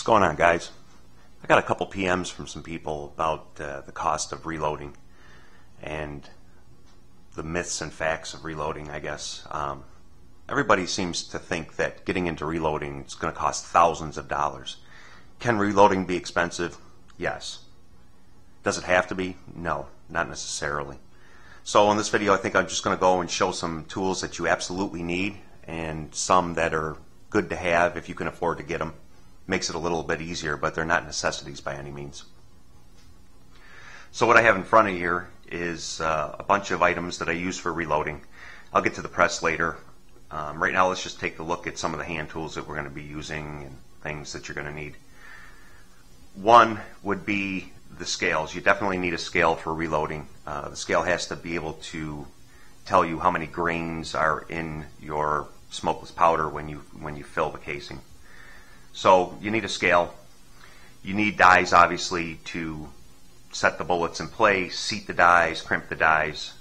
going on, guys? I got a couple PMs from some people about the cost of reloading and the myths and facts of reloading, I guess. Everybody seems to think that getting into reloading is going to cost thousands of dollars. Can reloading be expensive? Yes. Does it have to be? No, not necessarily. So in this video, I think I'm just going to go and show some tools that you absolutely need and some that are good to have if you can afford to get them. Makes it a little bit easier, but they're not necessities by any means. So what I have in front of you here is a bunch of items that I use for reloading. I'll get to the press later. Right now, let's just take a look at some of the hand tools that we're going to be using and things that you're going to need. One would be the scales. You definitely need a scale for reloading. The scale has to be able to tell you how many grains are in your smokeless powder when you fill the casing. So you need a scale. You need dies, obviously, to set the bullets in place, seat the dies, crimp the dies.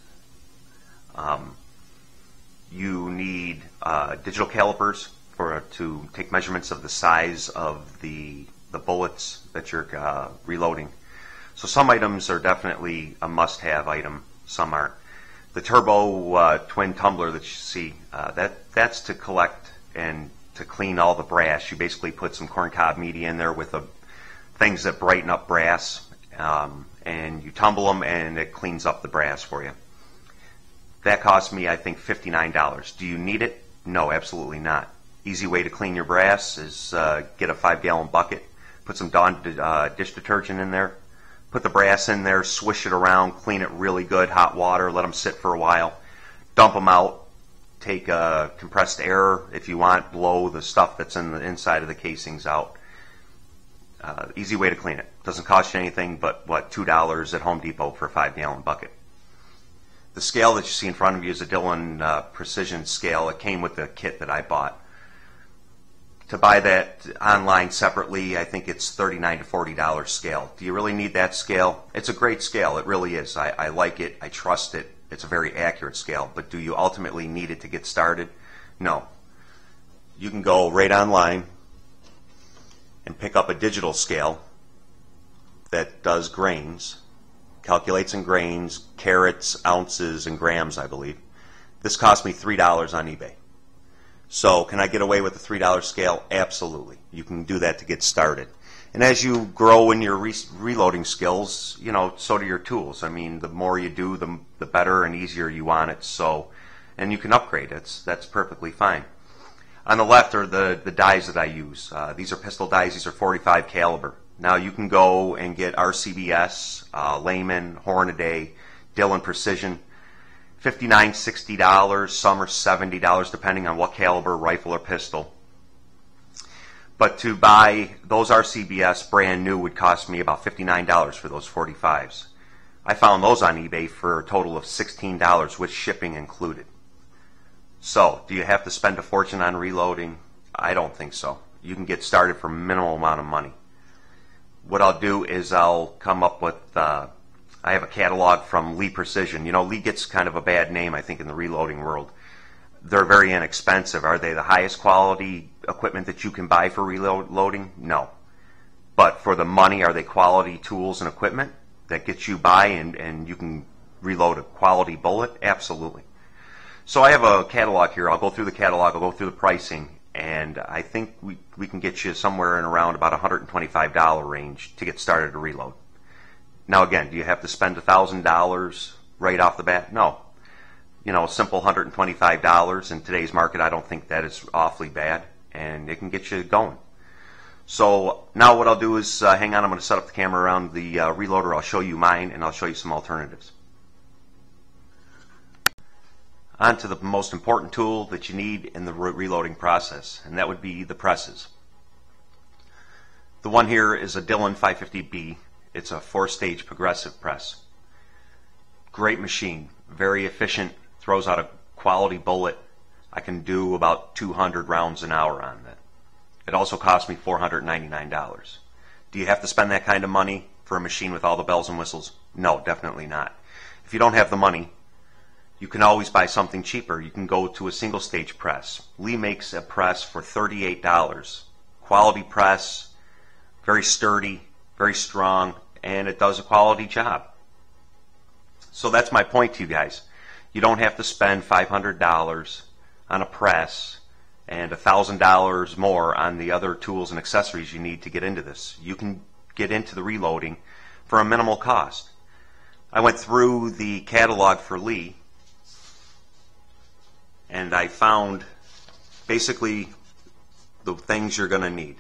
You need digital calipers to take measurements of the size of the bullets that you're reloading. So some items are definitely a must-have item. Some aren't. The turbo twin tumbler that you see, that's to collect and to clean all the brass. You basically put some corncob media in there with things that brighten up brass, and you tumble them and it cleans up the brass for you. That cost me, I think, $59. Do you need it? No, absolutely not. Easy way to clean your brass is get a 5-gallon bucket, put some Dawn dish detergent in there, put the brass in there, swish it around, clean it really good, hot water, let them sit for a while, dump them out. Take compressed air, if you want, blow the stuff that's in the inside of the casings out. Easy way to clean it. Doesn't cost you anything but, what, $2 at Home Depot for a 5-gallon bucket. The scale that you see in front of you is a Dillon Precision scale. It came with the kit that I bought. To buy that online separately, I think it's $39 to $40 scale. Do you really need that scale? It's a great scale. It really is. I like it. I trust it. It's a very accurate scale, but do you ultimately need it to get started? No. You can go right online and pick up a digital scale that does grains, calculates in grains, carats, ounces, and grams, I believe. This cost me $3 on eBay. So can I get away with a $3 scale? Absolutely. You can do that to get started. And as you grow in your reloading skills, so do your tools. I mean, the more you do, the better and easier you want it. So, and you can upgrade. That's perfectly fine. On the left are the dies that I use. These are pistol dies. These are 45 caliber. Now you can go and get RCBS, Lehman, Hornady, Dillon Precision. $59, $60. Some are $70, depending on what caliber rifle or pistol. But to buy those RCBS brand new would cost me about $59 for those 45s. I found those on eBay for a total of $16 with shipping included. So, do you have to spend a fortune on reloading? I don't think so. You can get started for a minimal amount of money. What I'll do is I'll come up with, I have a catalog from Lee Precision. Lee gets kind of a bad name, I think, in the reloading world. They're very inexpensive. Are they the highest quality equipment that you can buy for reloading? No. But for the money, are they quality tools and equipment that gets you by and you can reload a quality bullet? Absolutely. So I have a catalog here. I'll go through the catalog. I'll go through the pricing. And I think we can get you somewhere in around about $125 range to get started to reload. Now again, do you have to spend $1,000 right off the bat? No. A simple $125 in today's market, I don't think that is awfully bad, and it can get you going. So now what I'll do is, hang on, I'm going to set up the camera around the reloader. I'll show you mine, and I'll show you some alternatives. On to the most important tool that you need in the reloading process, and that would be the presses. The one here is a Dillon 550B. It's a 4-stage progressive press. Great machine, very efficient. Throws out a quality bullet. I can do about 200 rounds an hour on that. It also cost me $499. Do you have to spend that kind of money for a machine with all the bells and whistles? No, definitely not. If you don't have the money, you can always buy something cheaper. You can go to a single stage press. Lee makes a press for $38. Quality press, very sturdy, very strong, and it does a quality job. So that's my point to you guys. You don't have to spend $500 on a press and $1,000 more on the other tools and accessories you need to get into this. You can get into the reloading for a minimal cost. I went through the catalog for Lee and I found basically the things you're going to need.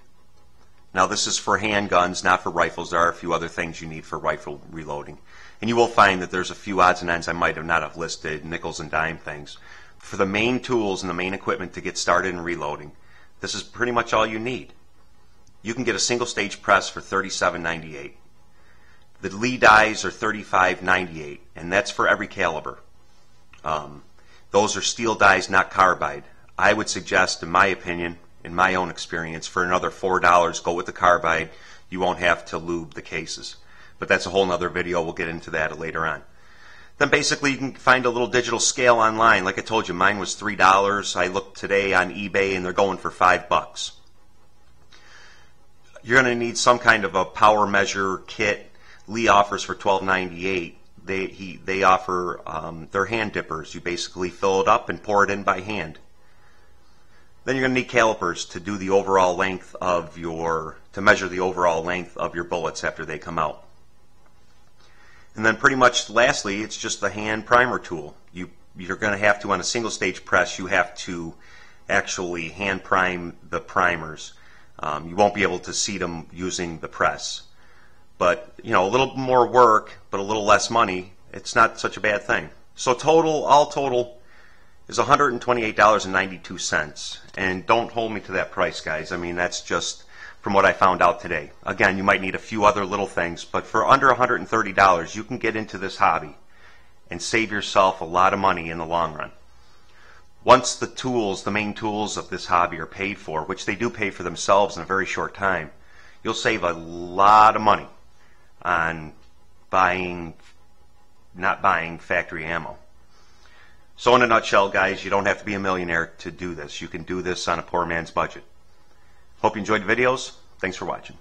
Now this is for handguns, not for rifles. There are a few other things you need for rifle reloading. And you will find that there's a few odds and ends I might have not have listed, nickels and dime things. For the main tools and the main equipment to get started in reloading, this is pretty much all you need. You can get a single stage press for $37.98. The Lee dies are $35.98, and that's for every caliber. Those are steel dies, not carbide. I would suggest, in my opinion, in my own experience, for another $4, go with the carbide. You won't have to lube the cases. But that's a whole nother video. We'll get into that later on. Then basically you can find a little digital scale online. Like I told you, mine was $3. I looked today on eBay and they're going for $5. You're going to need some kind of a power measure kit. Lee offers for $12.98. They offer their hand dippers. You basically fill it up and pour it in by hand. Then you're going to need calipers to do the overall length of to measure the overall length of your bullets after they come out. And then pretty much lastly, it's just the hand primer tool. You're going to have to, on a single stage press, you have to actually hand prime the primers. You won't be able to seat them using the press. But, you know, a little more work, but a little less money, it's not such a bad thing. So all total is $128.92. And don't hold me to that price, guys. I mean, that's just from what I found out today. Again, you might need a few other little things, but for under $130, you can get into this hobby and save yourself a lot of money in the long run. Once the tools, the main tools of this hobby are paid for, which they do pay for themselves in a very short time, you'll save a lot of money on not buying factory ammo. So in a nutshell, guys, you don't have to be a millionaire to do this. You can do this on a poor man's budget. Hope you enjoyed the videos. Thanks for watching.